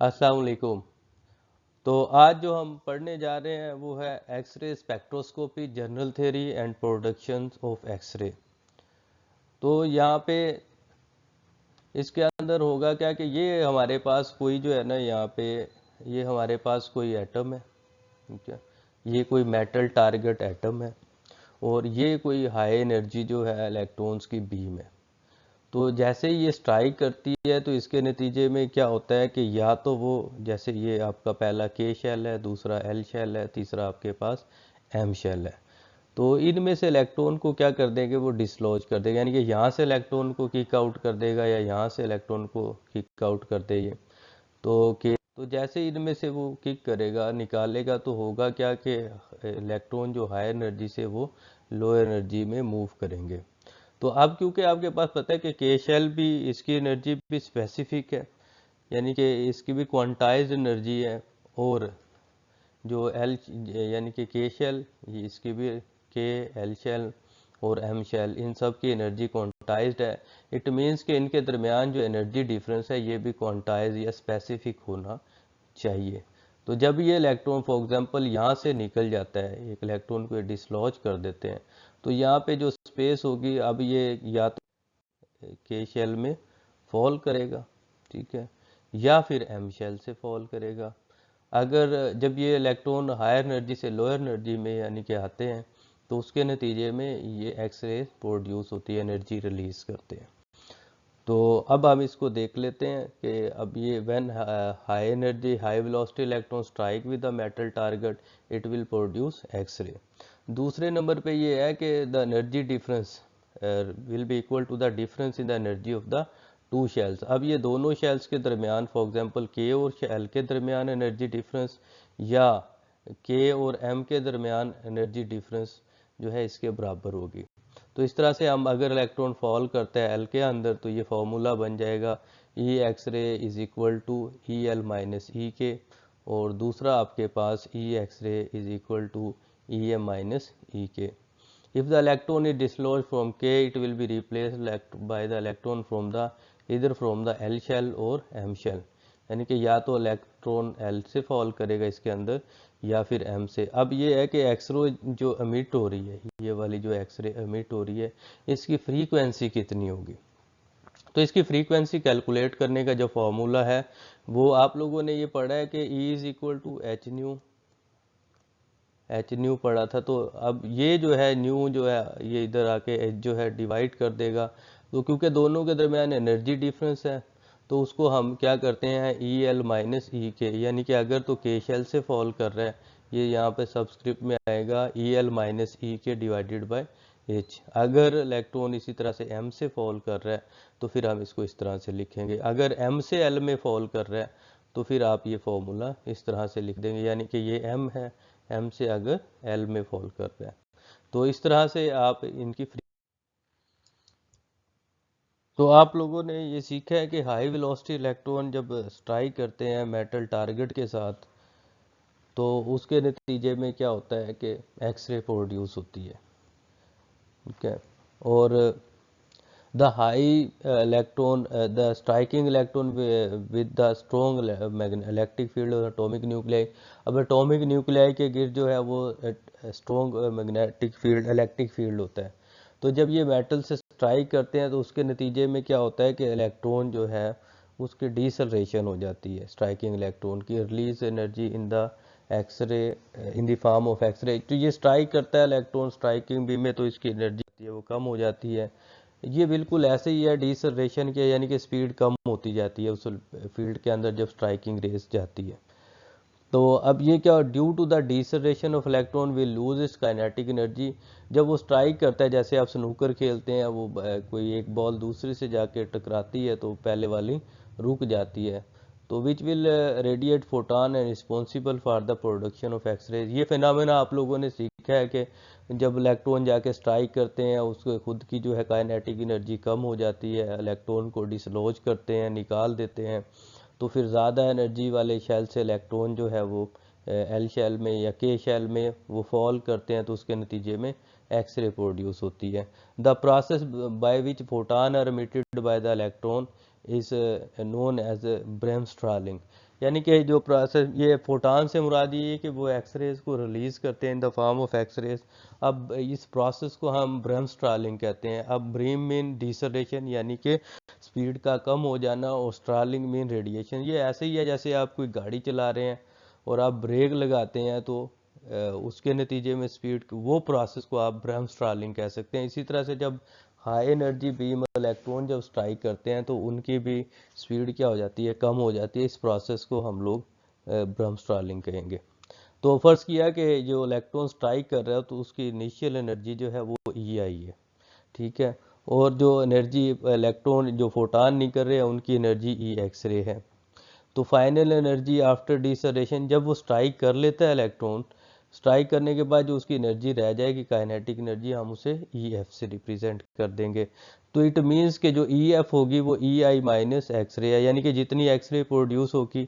अस्सलाम वालेकुम। तो आज जो हम पढ़ने जा रहे हैं वो है X ray spectroscopy, general theory and production of X ray. तो यहाँ पे इसके अंदर होगा क्या कि ये हमारे पास कोई जो है ना, यहाँ पे ये हमारे पास कोई एटम है, ठीक है। ये कोई मेटल टारगेट एटम है और ये कोई हाई एनर्जी जो है इलेक्ट्रॉन्स की बीम है। तो जैसे ही ये स्ट्राइक करती है तो इसके नतीजे में क्या होता है कि या तो वो, जैसे ये आपका पहला के शेल है, दूसरा एल शेल है, तीसरा आपके पास एम शेल है। तो इनमें से इलेक्ट्रॉन को क्या कर देंगे, वो डिसलॉज कर देगा, यानी कि यहाँ से इलेक्ट्रॉन को किक आउट कर देगा या यहाँ से इलेक्ट्रॉन को किक आउट कर देगा। तो जैसे इनमें से वो किक करेगा, निकालेगा, तो होगा क्या कि इलेक्ट्रॉन जो हाई एनर्जी से वो लो एनर्जी में मूव करेंगे। तो अब क्योंकि आपके पास पता है कि के शेल भी, इसकी एनर्जी भी स्पेसिफिक है, यानी कि इसकी भी क्वांटाइज्ड एनर्जी है, और जो एल यानी कि के शेल, इसकी भी के, एल शेल और एम शेल, इन सब की एनर्जी क्वांटाइज्ड है। इट मीन्स कि इनके दरमियान जो एनर्जी डिफरेंस है ये भी क्वांटाइज या स्पेसिफिक होना चाहिए। तो जब ये इलेक्ट्रॉन फॉर एग्जांपल यहाँ से निकल जाता है, एक इलेक्ट्रॉन को डिसलॉज कर देते हैं, तो यहाँ पे जो स्पेस होगी, अब ये या तो के शेल में फॉल करेगा, ठीक है, या फिर एम शेल से फॉल करेगा। अगर जब ये इलेक्ट्रॉन हायर एनर्जी से लोअर एनर्जी में यानी कि आते हैं, तो उसके नतीजे में ये एक्सरे प्रोड्यूस होती है, एनर्जी रिलीज करते हैं। तो अब हम इसको देख लेते हैं कि अब ये when high energy high velocity electron strike with the metal target, it will produce X ray. दूसरे नंबर पे ये है कि the energy difference will be equal to the difference in the energy of the two shells. अब ये दोनों shells के दरमियान, फॉर एग्जांपल के और एल के दरमियान एनर्जी डिफरेंस, या के और एम के दरमियान एनर्जी डिफरेंस जो है इसके बराबर होगी। तो इस तरह से हम अगर इलेक्ट्रॉन फॉल करता है एल के अंदर, तो ये फॉर्मूला बन जाएगा E X ray is equal to E L minus E K, और दूसरा आपके पास E X ray is equal to E M minus E K. If the electron is dislodged from K, it will be replaced by the electron from the either from the L shell or M shell, यानी कि या तो electron L से fall करेगा इसके अंदर या फिर M से। अब ये है कि एक्सरे जो एमिट हो रही है, ये वाली जो एक्सरे एमिट हो रही है, इसकी फ्रीक्वेंसी कितनी होगी। तो इसकी फ्रीक्वेंसी कैलकुलेट करने का जो फॉर्मूला है वो आप लोगों ने ये पढ़ा है कि E is equal to H nu पढ़ा था। तो अब ये जो है न्यू जो है, ये इधर आके एच जो है डिवाइड कर देगा। तो क्योंकि दोनों के दरमियान एनर्जी डिफरेंस है, तो उसको हम क्या करते हैं, ई एल माइनस ई के, यानी कि अगर तो के शेल से फॉल कर रहा है, ये यहाँ पे सबस्क्रिप्ट में आएगा ई एल माइनस ई के डिवाइडेड बाय एच। अगर इलेक्ट्रॉन इसी तरह से एम से फॉल कर रहा है, तो फिर हम इसको इस तरह से लिखेंगे। अगर एम से एल में फॉल कर रहा है, तो फिर आप ये फॉर्मूला इस तरह से लिख देंगे, यानी कि ये एम है, एम से अगर एल में फॉल कर रहा है। तो इस तरह से आप इनकी तो आप लोगों ने ये सीखा है कि हाई वेलोसिटी इलेक्ट्रॉन जब स्ट्राइक करते हैं मेटल टारगेट के साथ, तो उसके नतीजे में क्या होता है कि एक्सरे प्रोड्यूस होती है, ठीक है। और the high electron, the striking electron with the strong electric field और एटॉमिक न्यूक्लियाई। अब एटॉमिक न्यूक्लियाई के गिर्द जो है वो strong magnetic field, electric field होता है। तो जब ये मेटल से स्ट्राइक करते हैं, तो उसके नतीजे में क्या होता है कि इलेक्ट्रॉन जो है उसकी डीसलरेशन हो जाती है, स्ट्राइकिंग इलेक्ट्रॉन की release energy in the x ray, in the form of X ray. तो ये स्ट्राइक करता है इलेक्ट्रॉन स्ट्राइकिंग बीम में, तो इसकी एनर्जी है वो कम हो जाती है। ये बिल्कुल ऐसे ही है डीसलरेशन के, यानी कि स्पीड कम होती जाती है उस फील्ड के अंदर जब स्ट्राइकिंग रेस जाती है। तो अब ये क्या, due to the deceleration of electron will lose its kinetic energy. जब वो स्ट्राइक करता है, जैसे आप स्नूकर खेलते हैं, वो कोई एक बॉल दूसरे से जाके टकराती है, तो पहले वाली रुक जाती है। तो which will radiate photon and responsible for the production of X rays. ये फिनोमेना आप लोगों ने सीखा है कि जब इलेक्ट्रॉन जाके स्ट्राइक करते हैं, उसको खुद की जो है काइनेटिक एनर्जी कम हो जाती है, इलेक्ट्रॉन को डिसलॉज करते हैं, निकाल देते हैं। तो फिर ज़्यादा एनर्जी वाले शेल से इलेक्ट्रॉन जो है वो एल शेल में या के शेल में वो फॉल करते हैं, तो उसके नतीजे में एक्सरे प्रोड्यूस होती है। The process by which photon are emitted by the electron is known as bremsstrahlung. यानी कि जो प्रोसेस, ये फोटान से मुराद ये है कि वो एक्सरेज को रिलीज करते हैं in the form of X rays. अब इस प्रोसेस को हम ब्रेमस्ट्रालिंग कहते हैं। अब ब्रीम मीन डिसलेशन यानी कि स्पीड का कम हो जाना, और स्ट्रालिंग मीन रेडिएशन। ये ऐसे ही है जैसे आप कोई गाड़ी चला रहे हैं और आप ब्रेक लगाते हैं तो उसके नतीजे में स्पीड, वो प्रोसेस को आप ब्रेमस्ट्रालिंग कह सकते हैं। इसी तरह से जब हाई एनर्जी बीम इलेक्ट्रॉन जब स्ट्राइक करते हैं तो उनकी भी स्पीड क्या हो जाती है, कम हो जाती है। इस प्रोसेस को हम लोग ब्रेमस्ट्रालिंग कहेंगे। तो फर्ज किया कि जो इलेक्ट्रॉन स्ट्राइक कर रहा है तो उसकी इनिशियल एनर्जी जो है वो ई आई है, ठीक है। और जो एनर्जी इलेक्ट्रॉन जो फोटान नहीं कर रहे हैं उनकी एनर्जी ई एक्स रे है। तो फाइनल एनर्जी आफ्टर डिसलेशन, जब वो स्ट्राइक कर लेता है इलेक्ट्रॉन, स्ट्राइक करने के बाद जो उसकी एनर्जी रह जाएगी काइनेटिक एनर्जी, हम उसे ई एफ से रिप्रेजेंट कर देंगे। तो इट मीन्स कि जो ई एफ होगी वो ई आई माइनस एक्स रे है, यानी कि जितनी एक्स रे प्रोड्यूस होगी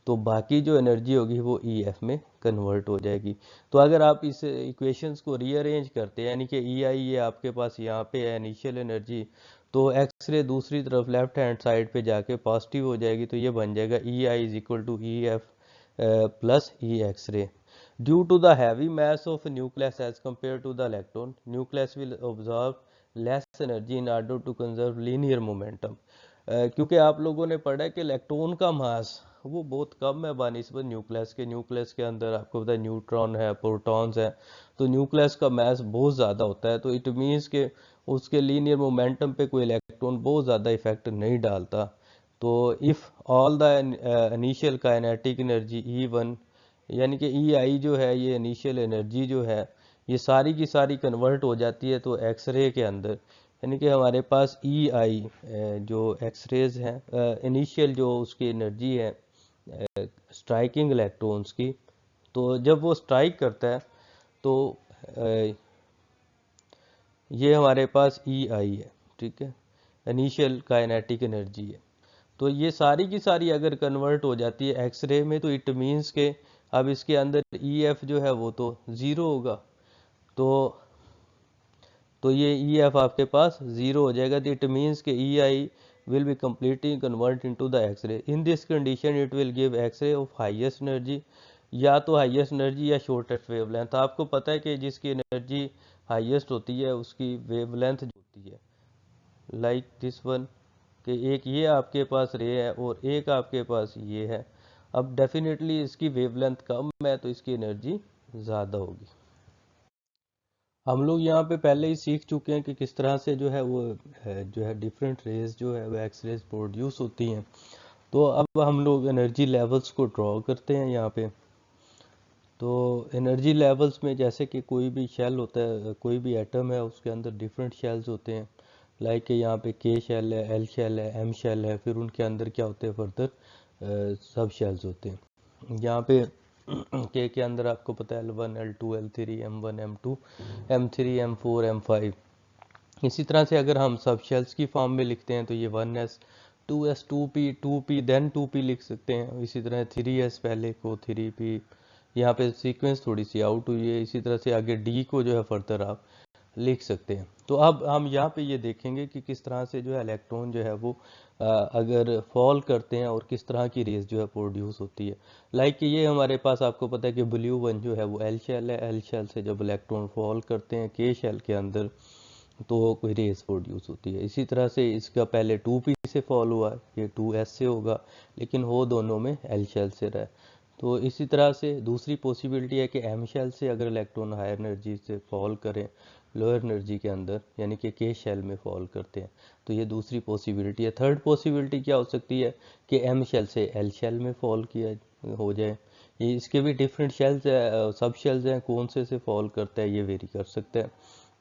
तो बाकी जो एनर्जी होगी वो ई एफ में कन्वर्ट हो जाएगी। तो अगर आप इस इक्वेशंस को रीअरेंज करते हैं, यानी कि ई आई ये आपके पास यहाँ पे है इनिशियल एनर्जी, तो एक्स रे दूसरी तरफ लेफ्ट हैंड साइड पे जाके पॉजिटिव हो जाएगी, तो ये बन जाएगा E I is equal to E F plus E X ray. Due to the heavy mass of nucleus as compared to the electron, nucleus will absorb less energy in order to conserve linear momentum। क्योंकि आप लोगों ने पढ़ा है कि electron का मास वो बहुत कम है बानिस्बत न्यूक्लियस के। न्यूक्लियस के अंदर आपको पता है न्यूट्रॉन है, प्रोटॉन्स है, तो न्यूक्लियस का मास बहुत ज़्यादा होता है। तो इट मीन्स के उसके लीनियर मोमेंटम पे कोई इलेक्ट्रॉन बहुत ज़्यादा इफेक्ट नहीं डालता। तो if all the initial kinetic energy E one, यानी कि ई आई जो है ये इनिशियल एनर्जी जो है ये सारी की सारी कन्वर्ट हो जाती है तो एक्सरे के अंदर, यानी कि हमारे पास ई आई जो एक्सरेज हैं, इनिशियल जो उसकी एनर्जी है स्ट्राइकिंग इलेक्ट्रॉन्स की, तो जब वो स्ट्राइक करता है तो अ, ये हमारे पास ई आई है, ठीक है, इनिशियल काइनेटिक एनर्जी है। तो ये सारी की सारी अगर कन्वर्ट हो जाती है एक्सरे में तो इट मीन्स के अब इसके अंदर ई एफ जो है वो तो ज़ीरो होगा। तो ये ई एफ आपके पास ज़ीरो हो जाएगा। तो it means K E I will be completely convert into the x ray. In this condition it will give X-ray of highest energy, या तो हाईएस्ट एनर्जी या शॉर्टेस्ट वेवलेंथ। आपको पता है कि जिसकी एनर्जी हाईएस्ट होती है उसकी वेवलेंथ जो होती है लाइक दिस वन, कि एक ये आपके पास रे है और एक आपके पास ये है। अब डेफिनेटली इसकी वेवलेंथ कम है तो इसकी एनर्जी ज़्यादा होगी। हम लोग यहाँ पे पहले ही सीख चुके हैं कि किस तरह से जो है वो जो है डिफरेंट रेज जो है वो एक्स रेज प्रोड्यूस होती हैं। तो अब हम लोग एनर्जी लेवल्स को ड्रॉ करते हैं यहाँ पे। तो एनर्जी लेवल्स में जैसे कि कोई भी शेल होता है, कोई भी एटम है उसके अंदर डिफरेंट शेल्स होते हैं। लाइक यहाँ पे के शेल है, एल शेल है, एम शेल है, फिर उनके अंदर क्या होते हैं फर्दर सब शेल्स होते हैं। यहाँ पे के अंदर आपको पता है L1 L2 L3 M1 M2 M3 M4 M5। इसी तरह से अगर हम सब शेल्स की फॉर्म में लिखते हैं तो ये 1s 2s 2p then 2p लिख सकते हैं। इसी तरह 3s पहले को 3p, यहाँ पे सीक्वेंस थोड़ी सी आउट हुई है। इसी तरह से आगे डी को जो है फर्दर आप लिख सकते हैं। तो अब हम यहाँ पे ये देखेंगे कि किस तरह से जो है इलेक्ट्रॉन जो है वो अगर फॉल करते हैं और किस तरह की रेस जो है प्रोड्यूस होती है। लाइक ये हमारे पास आपको पता है कि ब्लू वन जो है वो एल शेल है। एल शेल से जब इलेक्ट्रॉन फॉल करते हैं के शेल के अंदर तो कोई रेस प्रोड्यूस होती है। इसी तरह से इसका पहले 2p से फॉल हुआ, ये 2s से होगा, लेकिन हो दोनों में एल शेल से रहा है। तो इसी तरह से दूसरी पॉसिबिलिटी है कि एम शेल से अगर इलेक्ट्रॉन हायर एनर्जी से फॉल करें लोअर एनर्जी के अंदर, यानी कि के शेल में फॉल करते हैं, तो ये दूसरी पॉसिबिलिटी है। थर्ड पॉसिबिलिटी क्या हो सकती है कि एम शेल से एल शेल में फॉल किया हो जाए। ये इसके भी डिफरेंट शेल्स है, सब शेल्स हैं, कौन से फॉल करता है ये वेरी कर सकते हैं।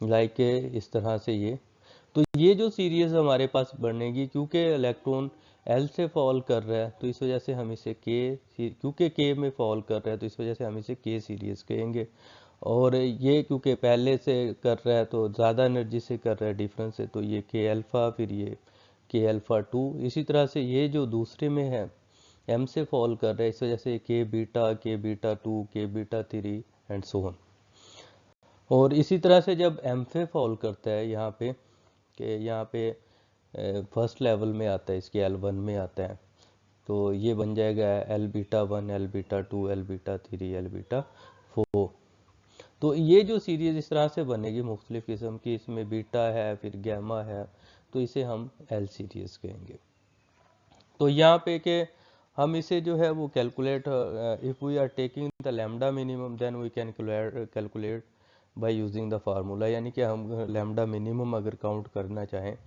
लाइक इस तरह से ये, तो ये जो सीरीज हमारे पास बनेगी क्योंकि इलेक्ट्रॉन एल से फॉल कर रहा है तो इस वजह से हम इसे के, क्योंकि के में फॉल कर रहा है तो इस वजह से हम इसे के सीरीज कहेंगे। और ये क्योंकि पहले से कर रहा है तो ज़्यादा एनर्जी से कर रहा है डिफरेंस है, तो ये के अल्फ़ा, फिर ये के अल्फ़ा 2। इसी तरह से ये जो दूसरे में है एम से फॉल कर रहा है, इस वजह से के बीटा 2, के बीटा 3 एंड सो ऑन। और इसी तरह से जब एम पे फॉल करता है यहाँ पे, कि यहाँ पे फर्स्ट लेवल में आता है, इसके L1 में आता है। तो ये बन जाएगा L beta 1, L beta 2, L beta 3, L beta 4। तो ये जो सीरीज इस तरह से बनेगी मुख्तलिफ किस्म की, इसमें बीटा है फिर गैमा है, तो इसे हम L सीरीज कहेंगे। तो यहाँ पे कि हम इसे जो है वो calculate, if we are taking the lambda minimum then we can calculate by using the formula, यानी कि हम लैम्डा मिनिमम अगर काउंट करना चाहें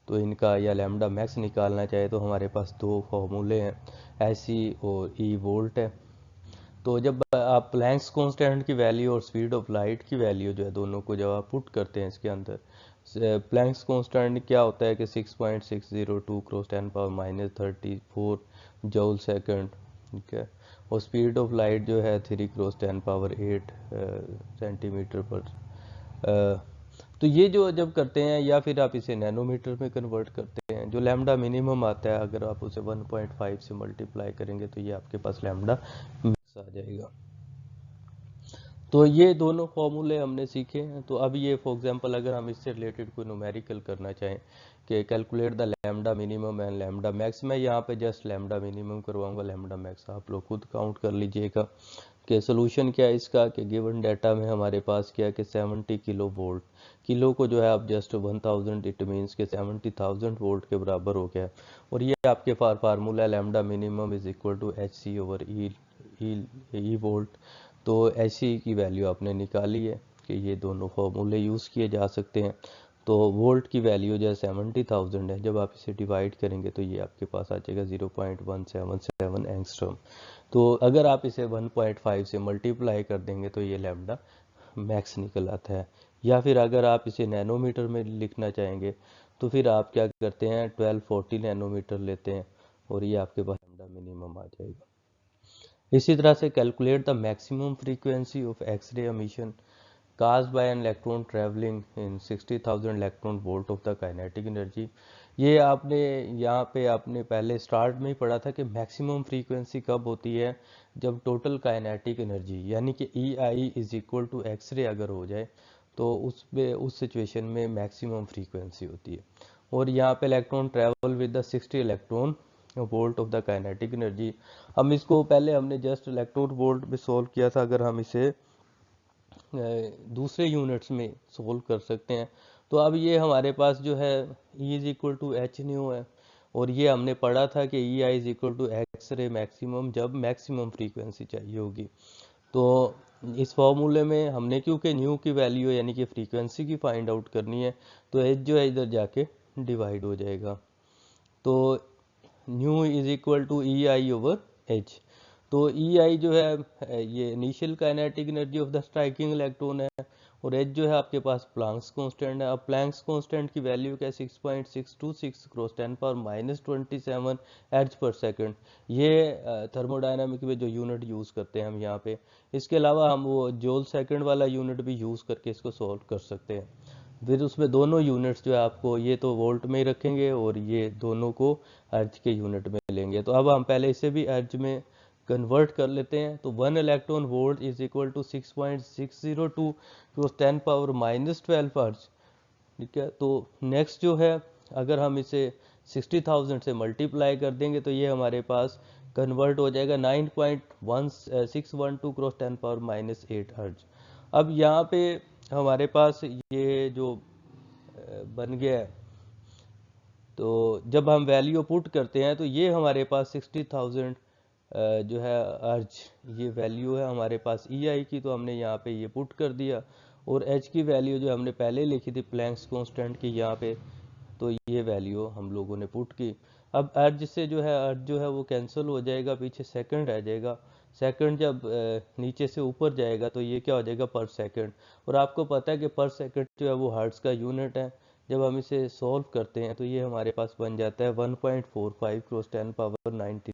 तो इनका, या लैम्डा मैक्स निकालना चाहे तो हमारे पास दो फार्मूले हैं, ऐसी और ई वोल्ट है। तो जब आप प्लैंक्स कांस्टेंट की वैल्यू और स्पीड ऑफ लाइट की वैल्यू जो है दोनों को जब आप पुट करते हैं इसके अंदर, प्लैंक्स कांस्टेंट क्या होता है कि 6.602 cross 10 power minus 34 joule second, ठीक है। और स्पीड ऑफ लाइट जो है 3 क्रॉस 10 पावर 8 सेंटीमीटर पर। तो ये जो जब करते हैं, या फिर आप इसे नैनोमीटर में कन्वर्ट करते हैं, जो लैम्डा मिनिमम आता है अगर आप उसे 1.5 से मल्टीप्लाई करेंगे तो ये आपके पास लैम्डा मैक्स आ जाएगा। तो ये दोनों फॉर्मूले हमने सीखे हैं। तो अब ये फॉर एग्जांपल अगर हम इससे रिलेटेड कोई न्यूमेरिकल करना चाहें कि calculate the lambda minimum and lambda max, मैं यहाँ पे जस्ट लैम्डा मिनिमम करवाऊंगा, लैम्डा मैक्स आप लोग खुद काउंट कर लीजिएगा कि सोल्यूशन क्या है इसका। कि गिवन डाटा में हमारे पास क्या है कि 70 किलो वोल्ट, किलो को जो है आप जस्ट 1000, इट मीन्स के 70,000 वोल्ट के बराबर हो गया। और ये आपके formula lambda minimum is equal to h c over e volt. तो एच सी की वैल्यू आपने निकाली है कि ये दोनों फार्मूले यूज़ किए जा सकते हैं। तो वोल्ट की वैल्यू जो है 70,000 है, जब आप इसे डिवाइड करेंगे तो ये आपके पास आ जाएगा 0.177 एंगस्ट्रॉम। तो अगर आप इसे 1.5 से मल्टीप्लाई कर देंगे तो ये लैम्डा मैक्स निकल आता है। या फिर अगर आप इसे नैनोमीटर में लिखना चाहेंगे तो फिर आप क्या करते हैं, 1240 नैनोमीटर लेते हैं और ये आपके पास लैम्डा मिनिमम आ जाएगा। इसी तरह से calculate the maximum frequency of X ray emission caused by an electron traveling in 60,000 electron volt of the kinetic energy. ये आपने यहाँ पे आपने पहले स्टार्ट में ही पढ़ा था कि मैक्सिमम फ्रीक्वेंसी कब होती है, जब टोटल काइनेटिक एनर्जी यानी कि E I is equal to x ray अगर हो जाए तो उस सिचुएशन में मैक्सिमम फ्रीक्वेंसी होती है। और यहाँ पे electron travel with the 60 electron volt of the kinetic energy. हम इसको पहले हमने जस्ट इलेक्ट्रॉन वोल्ट में सोल्व किया था, अगर हम इसे दूसरे यूनिट्स में सोल्व कर सकते हैं। तो अब ये हमारे पास जो है E is equal to H nu है, और ये हमने पढ़ा था कि E I is equal to X ray maximum जब मैक्सिमम फ्रीक्वेंसी चाहिए होगी। तो इस फॉर्मूले में हमने क्योंकि न्यू की वैल्यू यानी कि फ्रीक्वेंसी की फाइंड आउट करनी है, तो एच जो है इधर जाके डिवाइड हो जाएगा। तो nu is equal to E I over h. तो ई आई जो है ये initial kinetic energy of the striking electron है, और एच जो है आपके पास प्लैंक्स कांस्टेंट है। अब प्लैंक्स कांस्टेंट की वैल्यू क्या है, 6.626 क्रॉस 10 पावर माइनस 27 एर्ज पर सेकंड। ये थर्मोडायनामिक में जो यूनिट यूज़ करते हैं हम यहाँ पे। इसके अलावा हम वो जूल सेकंड वाला यूनिट भी यूज़ करके इसको सॉल्व कर सकते हैं। फिर उसमें दोनों यूनिट्स जो है आपको ये तो वोल्ट में ही रखेंगे और ये दोनों को अर्ज के यूनिट में लेंगे। तो अब हम पहले इसे भी अर्ज में कन्वर्ट कर लेते हैं। तो 1 electron volt is equal to 6.602 cross 10 power minus 12 erg, ठीक है। तो नेक्स्ट जो है अगर हम इसे 60,000 से मल्टीप्लाई कर देंगे तो ये हमारे पास कन्वर्ट हो जाएगा 9.1612 क्रॉस 10 पावर माइनस 8 अर्ज। अब यहाँ पे हमारे पास ये जो बन गया है, तो जब हम वैल्यू पुट करते हैं तो ये हमारे पास 60,000 जो है अर्ज, ये वैल्यू है हमारे पास ई आई की, तो हमने यहाँ पे ये पुट कर दिया। और एच की वैल्यू जो हमने पहले लिखी थी प्लैंक्स कांस्टेंट की यहाँ पे, तो ये वैल्यू हम लोगों ने पुट की। अब अर्ज से जो है अर्ज जो है वो कैंसिल हो जाएगा, पीछे सेकंड रह जाएगा। सेकंड जब नीचे से ऊपर जाएगा तो ये क्या हो जाएगा, पर सेकंड। और आपको पता है कि पर सेकंड जो है वो हर्ट्ज का यूनिट है। जब हम इसे सॉल्व करते हैं तो ये हमारे पास बन जाता है 1.45 क्रॉस 10 पावर 19